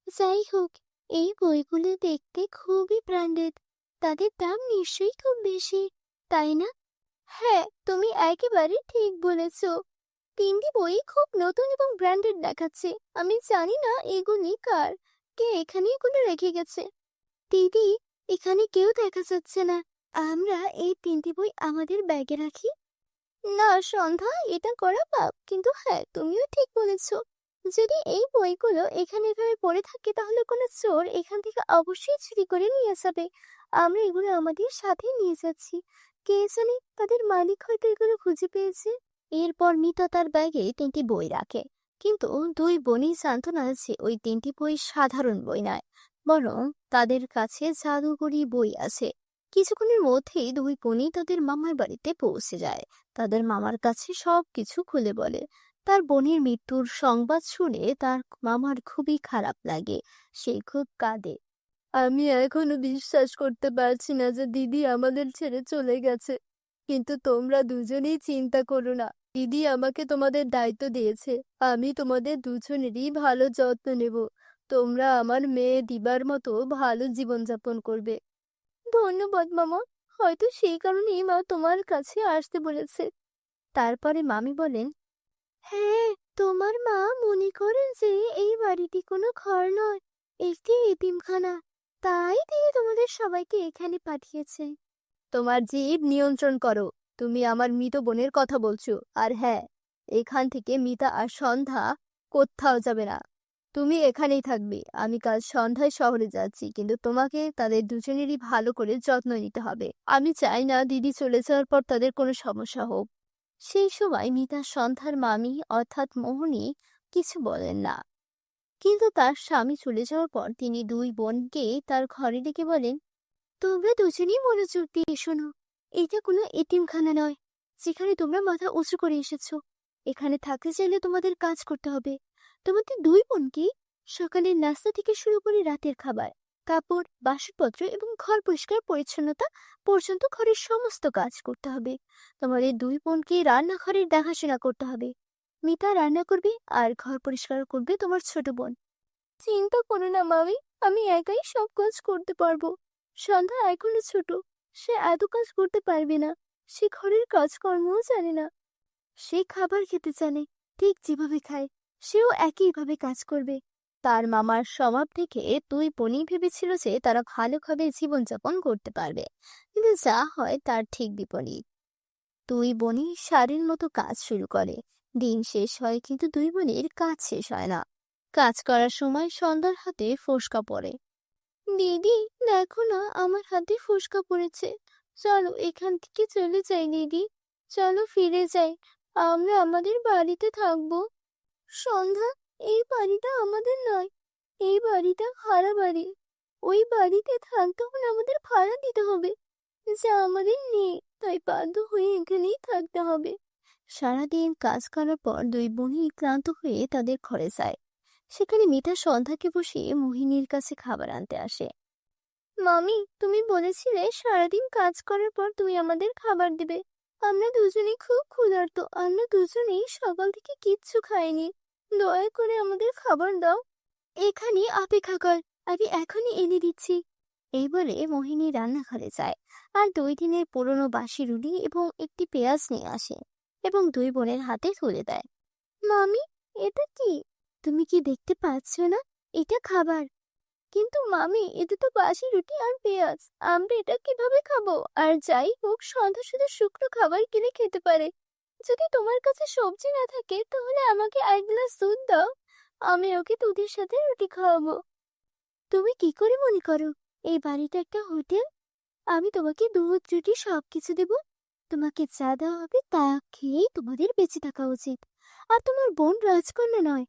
যাই হোক, এই বইগুলো দেখতে খুবই ব্র্যান্ডেড। তাদের দাম নিশ্চয়ই খুব বেশি, তাই না? হ্যাঁ, তুমি একেবারে ঠিক বলেছ। তিনটি বই খুব নতুন এবং ব্র্যান্ডেড দেখাচ্ছে। আমি জানি না এগুলি কার, কে এখানে এগুলো রেখে গেছে। দিদি, এখানে কেউ দেখা যাচ্ছে না। আমরা এই তিনটি বই আমাদের ব্যাগে রাখি। না সন্ধ্যা, এটা করা পাপ, কিন্তু হ্যাঁ, তুমিও ঠিক বলেছো। যদি এই বইগুলো এখানে এভাবে পড়ে থাকে তাহলে কোনো চোর এখান থেকে অবশ্যই চুরি করে নিয়ে যাবে। আমরা এগুলো আমাদের সাথে নিয়ে যাচ্ছি। কে জানে, তাদের মালিক হয়তো এগুলো খুঁজে পেয়েছে। এরপর মিতা তার ব্যাগে তিনটি বই রাখে, কিন্তু দুই বোনই জানতো না যে ওই তিনটি বই সাধারণ বই নয়, বরং তাদের কাছে জাদুকরি বই আছে। কিছুক্ষণের মধ্যেই দুই বোনই তাদের মামার বাড়িতে পৌঁছে যায়। তাদের মামার কাছে সবকিছু খুলে বলে। তার বোনের মৃত্যুর সংবাদ শুনে তার মামার খুবই খারাপ লাগে। সে খুব কাঁদে। আমি এখনো বিশ্বাস করতে পারছি না যে দিদি আমাদের ছেড়ে চলে গেছে। কিন্তু তোমরা দুজনেই চিন্তা করো না, দিদি আমাকে তোমাদের দায়িত্ব দিয়েছে। আমি তোমাদের দুজনেরই ভালো যত্ন নেব। তোমরা আমার মেয়ে দিবার মতো ভালো জীবনযাপন করবে। ধন্যবাদ মামা। হয়তো সেই কারণেই মা তোমার কাছে আসতে বলেছে। তারপরে মামি বলেন, হ্যাঁ, তোমার মা মনে করেন যে এই বাড়িটি কোনো ঘর নয়, একটি এতিমখানা। তাই দিয়ে তোমাদের সবাইকে এখানে পাঠিয়েছে। তোমার জিভ নিয়ন্ত্রণ করো। তুমি আমার মৃত বোনের কথা বলছো। আর হ্যাঁ, এখান থেকে মিতা আর সন্ধ্যা কোথাও যাবে না। তুমি এখানেই থাকবে। আমি কাল সন্ধ্যায় শহরে যাচ্ছি, কিন্তু তোমাকে তাদের দুজনেরই ভালো করে যত্ন নিতে হবে। আমি চাই না দিদি চলে যাওয়ার পর তাদের কোনো সমস্যা হোক। সেই সময় মিতা সন্ধ্যার মামি অর্থাৎ মোহিনী কিছু বলেন না, কিন্তু তার স্বামী চলে যাওয়ার পর তিনি দুই বোনকে তার ঘরে ডেকে বলেন, তোমরা দুজনেই মনোযোগ দিয়ে শোনো। এটা কোনো এতিমখানা নয় যেখানে তোমরা মাথা উঁচু করে এসেছো। এখানে থাকতে চাইলে তোমাদের কাজ করতে হবে। তোমাদের দুই বোনকে সকালের নাস্তা থেকে শুরু করে রাতের খাবার, কাপড়, বাসনপত্র এবং ঘর পরিষ্কার পরিচ্ছন্নতা পর্যন্ত ঘরের সমস্ত কাজ করতে হবে। তোমাদের দুই বোনকে রান্নাঘরের দেখাশোনা করতে হবে। মিতা রান্না করবে আর ঘর পরিষ্কার করবে তোমার ছোট বোন। চিন্তা করো না মামি, আমি একাই সব কাজ করতে পারবো। সন্ধ্যা এখনো ছোট, সে এত কাজ করতে পারবে না। সে ঘরের কাজকর্মও জানে না। সে খাবার খেতে জানে, ঠিক যেভাবে খায় সেও একইভাবে কাজ করবে। তার মামার স্বভাব থেকে দুই বোনই ভেবেছিল যে তারা ভালোভাবে জীবনযাপন করতে পারবে, কিন্তু যা হয় তার ঠিক বিপরীত। দুই বোনই সারের মতো কাজ শুরু করে। দিন শেষ হয় কিন্তু দুই বোনের কাজ শেষ হয় না। কাজ করার সময় সন্ধ্যার হাতে ফোসকা পড়ে। দিদি, দেখো না, আমার হাতে ফোসকা পড়েছে। চলো এখান থেকে চলে যাই দিদি। চলো ফিরে যাই। আমরা আমাদের বাড়িতে থাকবো। সন্ধ্যা, এই বাড়িটা আমাদের নয়। এই বাড়িটা ভাড়া বাড়ি। ওই বাড়িতে থাকতে হলে আমাদের ভাড়া দিতে হবে, যা আমাদের নেই। তাই বাধ্য হয়ে এখানেই থাকতে হবে। সারাদিন কাজ করার পর দুই বোনই ক্লান্ত হয়ে তাদের ঘরে যায়। সেখানে মিতা সন্ধ্যাকে বসিয়ে মোহিনীর কাছে খাবার আনতে আসে। মামি, তুমি বলেছিলে সারাদিন কাজ করার পর তুমি আমাদের খাবার দেবে। আমরা দুজনেই খুব ক্ষুধার্ত। আমরা দুজনেই সকাল থেকে কিচ্ছু খাইনি। দয়া করে আমাদের খাবার দাও। এখানে অপেক্ষা কর, আমি এখনই এনে দিচ্ছি। এই বলে মোহিনী রান্নাঘরে যায় আর 2 দিনের পুরনো বাসি রুটি এবং একটি পেঁয়াজ নিয়ে আসে এবং দুই বোনের হাতে তুলে দেয়। মামি, এটা কি? তুমি কি দেখতে পাচ্ছ না? এটা খাবার। কিন্তু মামি, এটা তো বাসি রুটি আর পেঁয়াজ। আমরা এটা কিভাবে খাবো? আর যাই হোক, সন্ধ্যা শুধু শুকনো খাবার কিনে খেতে পারে। যদি তোমার কাছে সবজি না থাকে তাহলে আমাকে 1 গ্লাস দুধ দাও। আমি ওকে দুধের সাথে রুটি খাওয়াবো। তুমি কি করে মনে করো এই বাড়িটা একটা হোটেল? আমি তোমাকে দুধ রুটি সবকিছু দেব। তোমাকে যা দেওয়া হবে তা খেয়েই তোমাদের বেঁচে থাকা উচিত। আর তোমার বোন রাজকন্যা নয়।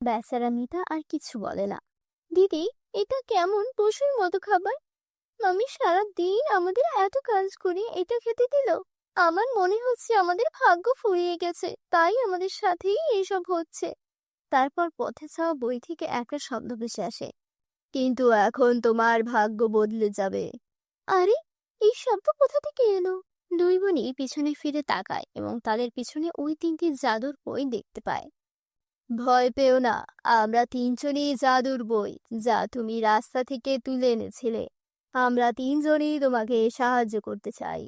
বেচারা মিতা আর কিছু বলে না। দিদি, এটা কেমন পশুর মতো খাবার? মামি সারাদিন আমাদের এত কাজ করে এটা খেতে দিল। আমার মনে হচ্ছে আমাদের ভাগ্য ফুরিয়ে গেছে, তাই আমাদের সাথেই এইসব হচ্ছে। তারপর পথে ছাওয়া বই থেকে একটা শব্দ ভেসে আসে, কিন্তু এখন তোমার ভাগ্য বদলে যাবে। আরে, এই শব্দ কোথা থেকে এলো? দুই বোনই পিছনে ফিরে তাকায় এবং তাদের পিছনে ওই তিনটি জাদুর বই দেখতে পায়। ভয় পেও না, আমরা তিনজনই জাদুর বই যা তুমি রাস্তা থেকে তুলে এনেছিলে। আমরা তিনজনই তোমাকে সাহায্য করতে চাই।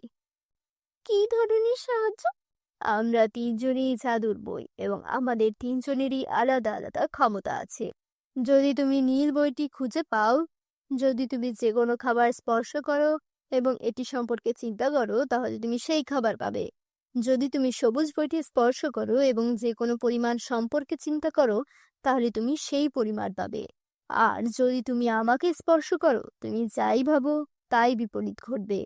কি ধরনের সাহায্য? আমরা তিনজনই জাদুর বই এবং আমাদের তিনজনেরই আলাদা আলাদা ক্ষমতা আছে। যদি তুমি নীল বইটি খুঁজে পাও, যদি তুমি যে কোনো খাবার স্পর্শ করো এবং এটি সম্পর্কে চিন্তা করো, তাহলে তুমি সেই খাবার পাবে। যদি তুমি সবুজ বইটি স্পর্শ করো এবং যে কোনো পরিমাণ সম্পর্কে চিন্তা করো, তাহলে তুমি সেই পরিমাণ পাবে। আর যদি তুমি আমাকে স্পর্শ করো, তুমি যাই ভাবো তাই বিপরীত ঘটবে।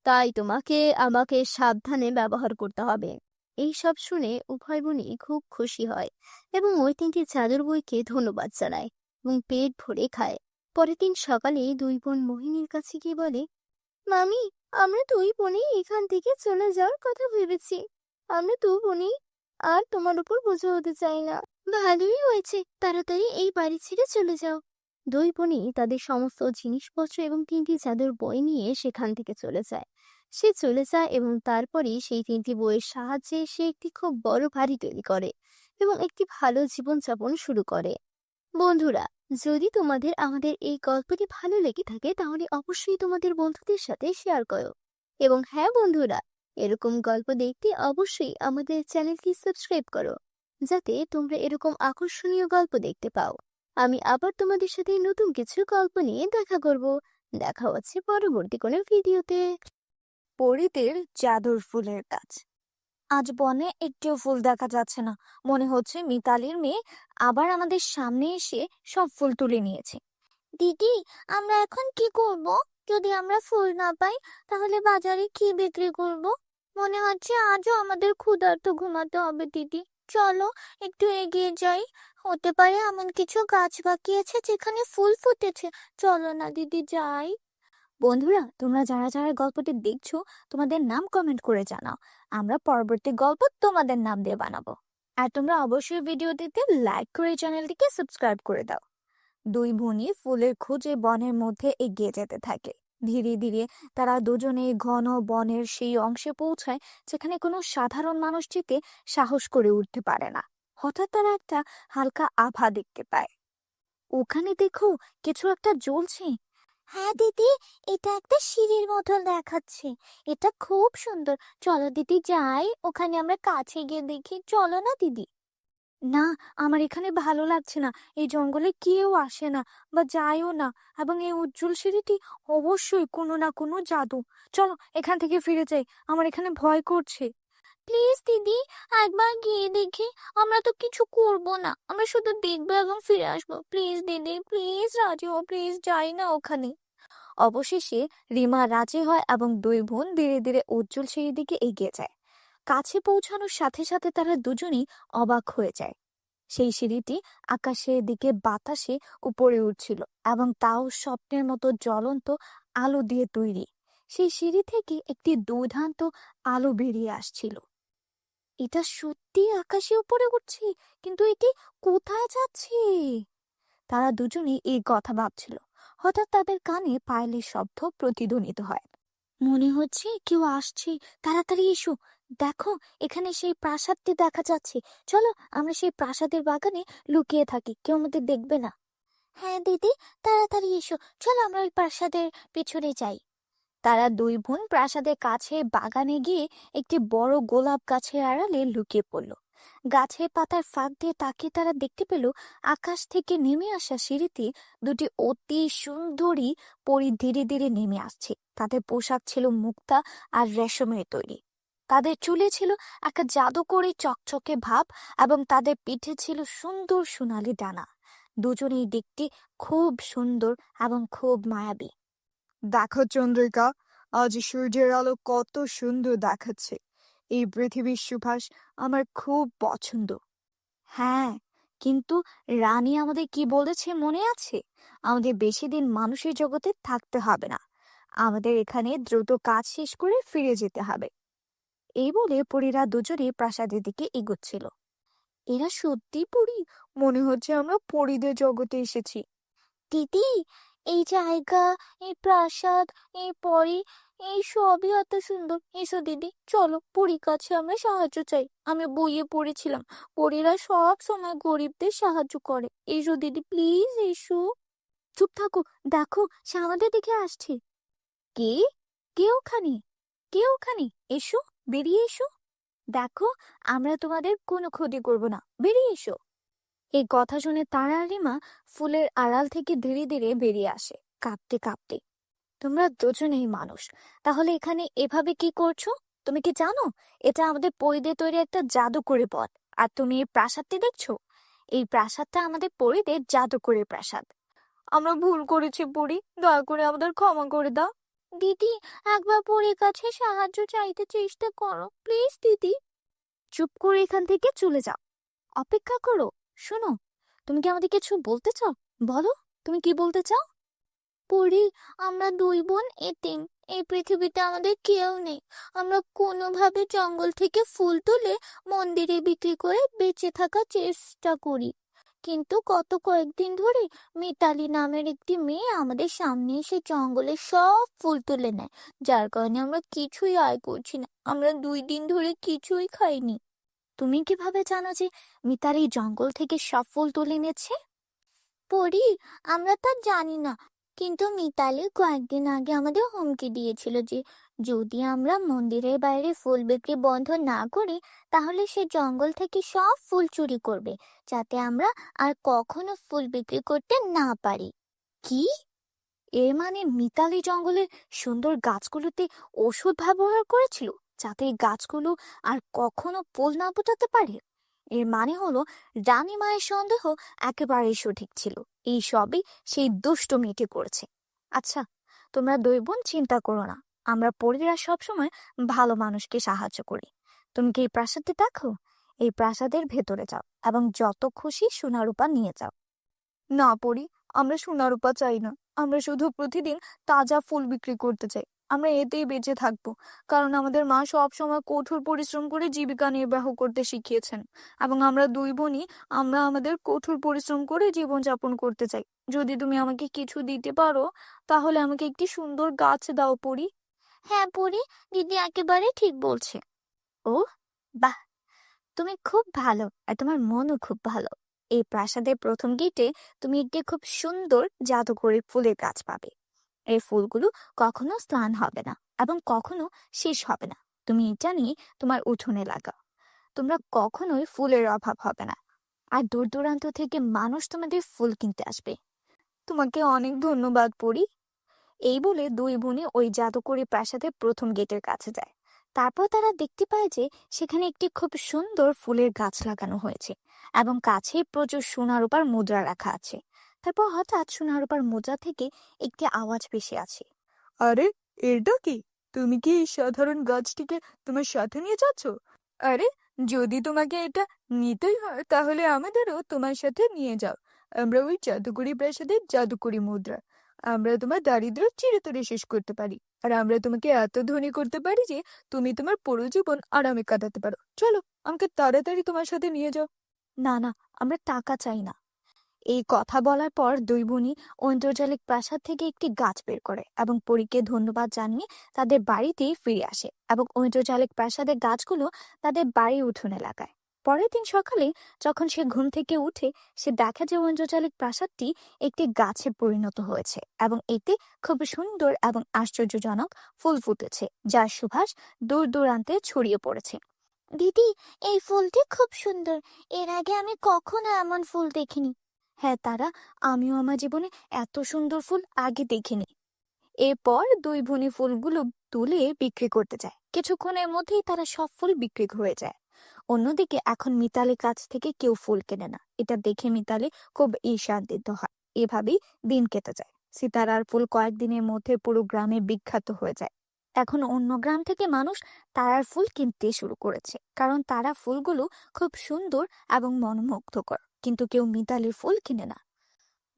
তাই তোমাকে আমাকে সাবধানে ব্যবহার করতে হবে। এই সব শুনে উভয় বোনই খুব খুশি হয় এবং ওই তিনটি জাদুর বইকে ধন্যবাদ জানায় এবং পেট ভরে খায়। পরের দিন সকালে দুই বোন মোহিনীর কাছে গিয়ে বলে, মামি, আমরা দুই বোনই এখান থেকে চলে যাওয়ার কথা ভেবেছি। আমরা দু বোনই আর তোমার উপর বোঝা হতে চাই না। ভালোই হয়েছে, তাড়াতাড়ি এই বাড়ি ছেড়ে চলে যাও। দুই বোনই তাদের সমস্ত জিনিসপত্র এবং তিনটি জাদুর বই নিয়ে সেখান থেকে চলে যায়। সে চলে যায় এবং তারপরেই সেই তিনটি বইয়ের সাহায্যে সে একটি খুব বড় বাড়ি তৈরি করে এবং একটি ভালো জীবনযাপন শুরু করে। বন্ধুরা, যদি তোমাদের আমাদের এই গল্পটি ভালো লেগে থাকে তাহলে অবশ্যই তোমাদের বন্ধুদের সাথে শেয়ার করো। এবং হ্যাঁ বন্ধুরা, এরকম গল্প দেখতে অবশ্যই আমাদের চ্যানেলটি সাবস্ক্রাইব করো, যাতে তোমরা এরকম আকর্ষণীয় গল্প দেখতে পাও। আমি আবার তোমাদের সাথে নতুন কিছু গল্প নিয়ে দেখা করব। দেখা হচ্ছে পরবর্তী কোনো ভিডিওতে।
পরিদের জাদুর ফুলের গাছ। আজ বনে একটিও ফুল দেখা যাচ্ছে না। মনে হচ্ছে মিতালির মেয়ে আবার আমাদের সামনে এসে সব ফুল তুলে নিয়েছে।
দিদি, আমরা এখন কি করব? যদি আমরা ফুল না পাই তাহলে বাজারে কি বিক্রি করব? মনে হচ্ছে আজও আমাদের ক্ষুধার্ত ঘুমাতে হবে দিদি। চলো একটু এগিয়ে যাই, হতে পারে এমন কিছু গাছ বাকি আছে যেখানে ফুল ফুটেছে। চলো না দিদি, যাই।
বন্ধুরা, তোমরা যারা যারা গল্পটি দেখছো তোমাদের নাম কমেন্ট করে জানাও। আমরা পরবর্তী গল্প তোমাদের নাম দিয়ে বানাবো। আর তোমরা অবশ্যই ভিডিওটিতে লাইক করে চ্যানেলটিকে সাবস্ক্রাইব করে দাও। দুই বোনই ফুলের খোঁজে বনের মধ্যে এগিয়ে যেতে থাকে। ধীরে ধীরে তারা দুজনে ঘন বনের সেই অংশে পৌঁছায় যেখানে কোনো সাধারণ মানুষ যেতে সাহস করে উঠতে পারে না। হঠাৎ তারা একটা হালকা আভা দেখতে পায়। ওখানে দেখো, কিছু একটা জ্বলছে।
হ্যাঁ দিদি, এটা একটা সিঁড়ির মতো দেখাচ্ছে। এটা খুব সুন্দর। চলো দিদি যাই, ওখানে আমরা কাছে গিয়ে দেখি। চলো না দিদি।
না, আমার এখানে ভালো লাগছে না। এই জঙ্গলে কেউ আসে না বা যায়ও না, এবং এই উজ্জ্বল সিঁড়িটি অবশ্যই কোনো না কোনো জাদু। চলো এখান থেকে ফিরে যাই, আমার এখানে ভয় করছে।
প্লিজ দিদি, একবার গিয়ে দেখি। আমরা তো কিছু করব না, আমরা শুধু দেখবো এবং ফিরে আসবো। প্লিজ দিদি, প্লিজ রাজি হও, প্লিজ যাই না ওখানে।
অবশেষে রিমা রাজি হয় এবং দুই বোন ধীরে ধীরে উজ্জ্বল সিঁড়ির দিকে এগিয়ে যায়। কাছে পৌঁছানোর সাথে সাথে তারা দুজনেই অবাক হয়ে যায়। সেই সিঁড়িটি আকাশের দিকে বাতাসে উপরে উঠছিল, এবং তাও স্বপ্নের মতো জ্বলন্ত আলো দিয়ে তৈরি। সেই সিঁড়ি থেকে একটি দুর্দান্ত আলো বেরিয়ে আসছিল। এটা সত্যি আকাশে উপরে উঠছে, কিন্তু এটি কোথায় যাচ্ছে? তারা দুজনেই এই কথা ভাবছিল। হঠাৎ তাদের কানে পায়েলের শব্দ প্রতিধ্বনিত হয়। মনে হচ্ছে কেউ আসছে, তাড়াতাড়ি এসো। দেখো, এখানে সেই প্রাসাদটি দেখা যাচ্ছে। চলো আমরা সেই প্রাসাদের বাগানে লুকিয়ে থাকি, কেউ আমাদের দেখবে না।
হ্যাঁ দিদি, তাড়াতাড়ি এসো। চলো আমরা ওই প্রাসাদের পেছনে যাই।
তারা দুই বোন প্রাসাদের কাছে বাগানে গিয়ে একটি বড় গোলাপ গাছের আড়ালে লুকিয়ে পড়ল। গাছের পাতার ফাঁক দিয়ে তাকিয়ে তারা দেখতে পেল আকাশ থেকে নেমে আসা সিঁড়িতে দুটি অতি সুন্দরী পরী ধীরে ধীরে নেমে আসছে। তাদের পোশাক ছিল মুক্তা আর রেশমের তৈরি। তাদের চুলে ছিল একটা জাদুকরি চকচকে ভাব, এবং তাদের পিঠে ছিল সুন্দর সোনালি ডানা। দুজনেই দেখতে খুব সুন্দর এবং খুব মায়াবী।
দেখো চন্দ্রিকা, আজ সূর্যের আলো কত সুন্দর দেখাচ্ছে। এই পৃথিবীর সুবাস আমার খুব পছন্দ।
হ্যাঁ, কিন্তু রানী আমাদের কি বলেছে মনে আছে? আমাদের বেশি দিন মানুষের জগতে থাকতে হবে না। আমাদের এখানে দ্রুত কাজ শেষ করে ফিরে যেতে হবে। এই বলে পরীরা দুজনেই প্রাসাদের দিকে এগোচ্ছিল।
এরা সত্যি পরী? মনে হচ্ছে আমরা পরীদের জগতে এসেছি।
দিদি, এই জায়গা, এই প্রাসাদ, এই পরী, এই সবই এত সুন্দর। এসো দিদি, চলো পরীর কাছে আমরা সাহায্য চাই। আমি বইয়ে পড়েছিলাম পরীরা সব সময় গরিবদের সাহায্য করে। এসো দিদি, প্লিজ এসো।
চুপ থাকো, দেখো সে আমাদের দিকে আসছে। কে? কে ওখানে? কে ওখানে? এসো, বেরিয়ে এসো। দেখো, আমরা তোমাদের কোনো ক্ষতি করব না, বেরিয়ে এসো। এই কথা শুনে তারা আর রিমা ফুলের আড়াল থেকে ধীরে ধীরে বেরিয়ে আসে, কাঁপতে কাঁপতে। তোমরা দুজনেই মানুষ, তাহলে এখানে এভাবে কি করছো? তুমি কি জানো এটা আমাদের পরিদের তৈরি একটা জাদুকরি পথ? আর তুমি এই প্রাসাদটি দেখছো? এই প্রাসাদটা আমাদের পরিদের জাদুকরি প্রাসাদ।
আমরা ভুল করেছি পরী, দয়া করে আমাদের ক্ষমা করে দাও।
দিদি, একবার পরীর কাছে সাহায্য চাইতে চেষ্টা করো প্লিজ দিদি।
চুপ করে এখান থেকে চলে যাও, অপেক্ষা করো। শোনো, তুমি কি আমাদের কিছু বলতে চাও? বলো, তুমি কি বলতে চাও?
পরি, আমরা দুই বোন এতিম। এই পৃথিবীতে আমাদের কেউ নেই। আমরা কোনোভাবে জঙ্গল থেকে ফুল তুলে মন্দিরে বিক্রি করে বেঁচে থাকার চেষ্টা করি। কিন্তু গত কয়েকদিন ধরে মিতালি নামের একটি মেয়ে আমাদের সামনে এসে জঙ্গলের সব ফুল তুলে নেয়, যার কারণে আমরা কিছুই আয় করছি না। আমরা 2 দিন ধরে কিছুই খাইনি।
তুমি কিভাবে জানো যে মিতালি জঙ্গল থেকে সব ফুল তুলে এনেছে?
পরি, আমরা তা জানি না, কিন্তু মিতালি কয়েকদিন আগে আমাদের হুমকি দিয়েছিল যে যদি আমরা মন্দিরের বাইরে ফুল বিক্রি বন্ধ না করি তাহলে সে জঙ্গল থেকে সব ফুল চুরি করবে, যাতে আমরা আর কখনো ফুল বিক্রি করতে না পারি।
কি? এর মানে মিতালি জঙ্গলের সুন্দর গাছগুলোতে ওষুধ ব্যবহার করেছিল, যাতে এই গাছগুলো আর কখনো ফুল না ফোটাতে পারে। এর মানে হলো রানী মায়ের সন্দেহ একেবারেই সঠিক ছিল। এই সবই সেই দুষ্ট মেয়েটি করেছে। আচ্ছা, তোমরা দুই বোন চিন্তা করো না, আমরা পরীরা সবসময় ভালো মানুষকে সাহায্য করি। তুমি কি এই প্রাসাদে দেখো? এই প্রাসাদের ভেতরে যাও এবং যত খুশি সোনা রূপা নিয়ে যাও।
না পরী, আমরা সোনা রূপা চাই না। আমরা শুধু প্রতিদিন তাজা ফুল বিক্রি করতে চাই। আমরা এতেই বেঁচে থাকবো, কারণ আমাদের মা সব সময় কঠোর পরিশ্রম করে জীবিকা নির্বাহ করতে শিখিয়েছেন, এবং আমরা দুই বোনই আমরা আমাদের কঠোর পরিশ্রম করে জীবনযাপন করতে চাই। যদি তুমি আমাকে কিছু দিতে পারো, তাহলে আমাকে একটি সুন্দর গাছ দাও পরী।
হ্যাঁ পরি, দিদি একেবারে ঠিক বলছে।
ও বাহ, তুমি খুব ভালো আর তোমার মনও খুব ভালো। এই প্রাসাদের প্রথম গেটে তুমি একটি খুব সুন্দর জাদুকরি ফুলের গাছ পাবে। এই ফুলগুলো কখনো স্নান হবে না এবং কখনো শেষ হবে না। তুমি এটা নিয়ে তোমার উঠোনে লাগাও, তোমরা কখনোই ফুলের অভাব হবে না। আর দূর দূরান্ত থেকে মানুষ তোমাদের ফুল কিনতে আসবে।
তোমাকে অনেক ধন্যবাদ পরী।
এই বলে দুই বোনে ওই জাদুকরি প্রাসাদের প্রথম গেটের কাছে যায়। তারপর তারা দেখতে পায় যে সেখানে একটি খুব সুন্দর ফুলের গাছ লাগানো হয়েছে এবং কাছে প্রচুর সোনা রূপার মুদ্রা রাখা আছে। তারপর হঠাৎ সোনা রূপার মুদ্রা থেকে একটি আওয়াজ ভেসে আছে।
আরে, এটা কি? তুমি কি এই সাধারণ গাছটিকে তোমার সাথে নিয়ে যাচ্ছ? আরে, যদি তোমাকে এটা নিতেই হয় তাহলে আমাদেরও তোমার সাথে নিয়ে যাও। আমরা ওই জাদুকরি প্রাসাদের জাদুকরি মুদ্রা। আমরা তোমার দারিদ্র্য চিরতরে শেষ করতে পারি, আর আমরা তোমাকে এত ধনী করতে পারি যে তুমি তোমার পুরো জীবন আরামে কাটাতে পারো। চলো, আমাকে তাড়াতাড়ি তোমার সাথে নিয়ে যাও।
না না, আমরা টাকা চাই না। এই কথা বলার পর দুই বোনই ঐন্দ্রজালিক প্রাসাদ থেকে একটি গাছ বের করে এবং পরীকে ধন্যবাদ জানিয়ে তাদের বাড়িতে ফিরে আসে এবং ঐন্দ্রজালিক প্রাসাদের গাছগুলো তাদের বাড়ি উঠোনে লাগায়। পরের দিন সকালে যখন সে ঘুম থেকে উঠে, সে দেখে যে ঐন্দ্রজালিক প্রাসাদটি একটি গাছে পরিণত হয়েছে এবং এতে খুব সুন্দর এবং আশ্চর্যজনক ফুল ফুটেছে, যার সুবাস দূর দূরান্তে ছড়িয়ে পড়েছে।
দিদি, এই ফুলটি খুব সুন্দর। এর আগে আমি কখনো এমন ফুল দেখিনি।
হ্যাঁ তারা, আমিও আমার জীবনে এত সুন্দর ফুল আগে দেখিনি। এরপর দুই বোনই ফুলগুলো তুলে বিক্রি করতে যায়। কিছুক্ষণের মধ্যেই তারা সব ফুল বিক্রি হয়ে যায়। অন্যদিকে এখন মিতালির কাছ থেকে কেউ ফুল কেনে না। এটা দেখে মিতালি খুব ঈর্ষান্বিত হয়। এভাবেই দিন কেটে যায়। সিতারার ফুল কয়েকদিনের মধ্যে পুরো গ্রামে বিখ্যাত হয়ে যায়। এখন অন্য গ্রাম থেকে মানুষ তারার ফুল কিনতে শুরু করেছে, কারণ তারা ফুলগুলো খুব সুন্দর এবং মনোমুগ্ধকর। কিন্তু কেউ মিতালির ফুল কিনে না।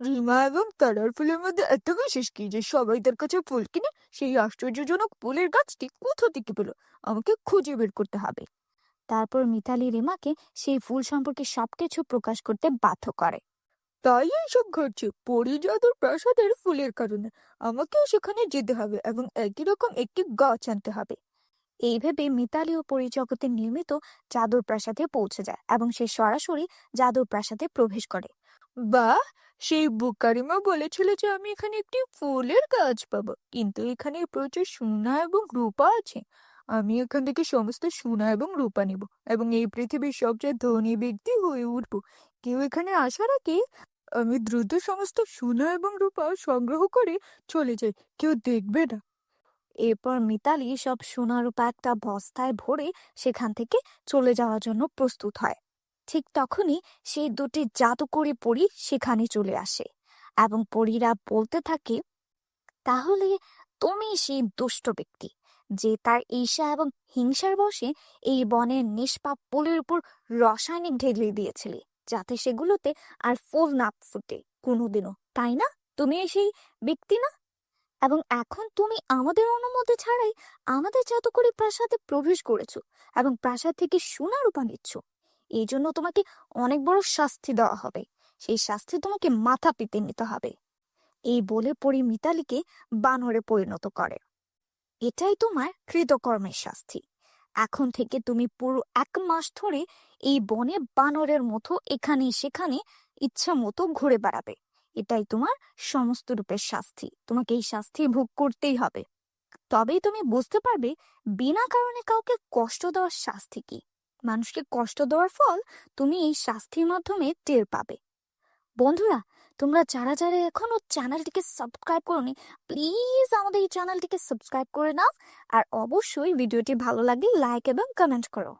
রিমা এবং তারার ফুলের মধ্যে এত বিশেষ কি যে সবাই তার কাছে ফুল কিনে? সেই আশ্চর্যজনক ফুলের গাছটি কোথা থেকে পেলো? আমাকে খুঁজে বের করতে হবে।
তারপর মিতালি রিমাকে সেই ফুল সম্পর্কে সবকিছু প্রকাশ করতে বাধ্য করে।
তাই এইসব ঘটছে পরি জাদুর প্রাসাদের ফুলের কারণে। আমাকেও সেখানে যেতে হবে এবং একই রকম একটি গাছ আনতে হবে।
এই ভেবে মিতালি ও পরিজগতে নির্মিত জাদুর প্রাসাদে পৌঁছে যায় এবং সে সরাসরি জাদুর প্রাসাদে প্রবেশ করে।
বাহ! সেই বুকারিমা বলেছিল যে আমি এখানে একটি ফুলের গাছ পাবো, কিন্তু এখানে প্রচুর সোনা এবং রূপা আছে। আমি এখান থেকে সমস্ত সোনা এবং রূপা নিব এবং এই পৃথিবীর সবচেয়ে ধনী ব্যক্তি হয়ে উঠবো। কেউ এখানে আসার আগে আমি দ্রুত সমস্ত সোনা এবং রূপা সংগ্রহ করে চলে যাই, কেউ দেখবে না।
এরপর মিতালি সব সোনা রূপা একটা বস্তায় ভরে সেখান থেকে চলে যাওয়ার জন্য প্রস্তুত হয়। ঠিক তখনই সেই দুটি জাদুকরি পরী সেখানে চলে আসে এবং পরীরা বলতে থাকে, তাহলে তুমি সেই দুষ্ট ব্যক্তি যে তার ঈর্ষা এবং হিংসার বশে এই বনের নিষ্পাপ ফুলের উপর রাসায়নিক ঢেলে দিয়েছিলে, যাতে সেগুলোতে আর ফুল না ফুটে কোনোদিনও, তাই না? তুমি সেই ব্যক্তি না? এবং এখন তুমি আমাদের অনুমতি ছাড়াই আমাদের জাদুকরি প্রাসাদে প্রবেশ করেছো এবং প্রাসাদ থেকে সোনা রূপা নিচ্ছ। এই জন্য তোমাকে অনেক বড় শাস্তি দেওয়া হবে। সেই শাস্তি তোমাকে মাথা পেতে নিতে হবে। এই বলে পরি মিতালিকে বানরে পরিণত করে। এটাই তোমার কৃতকর্মের শাস্তি। এখন থেকে তুমি পুরো 1 মাস ধরে এই বনে বানরের মতো এখানে সেখানে ইচ্ছা মতো ঘুরে বেড়াবে। এটাই তোমার সমস্ত রূপের শাস্তি। তোমাকে এই শাস্তি ভোগ করতেই হবে। তবেই তুমি বুঝতে পারবে বিনা কারণে কাউকে কষ্ট দেওয়ার শাস্তি কি। মানুষকে কষ্ট দেওয়ার ফল তুমি এই শাস্তির মাধ্যমে টের পাবে। বন্ধুরা, তোমরা যারা যারা এখনো চ্যানেলটিকে সাবস্ক্রাইব করোনি, প্লিজ আমাদের এই চ্যানেলটিকে সাবস্ক্রাইব করে নাও। আর অবশ্যই ভিডিওটি ভালো লাগলে লাইক এবং কমেন্ট করো।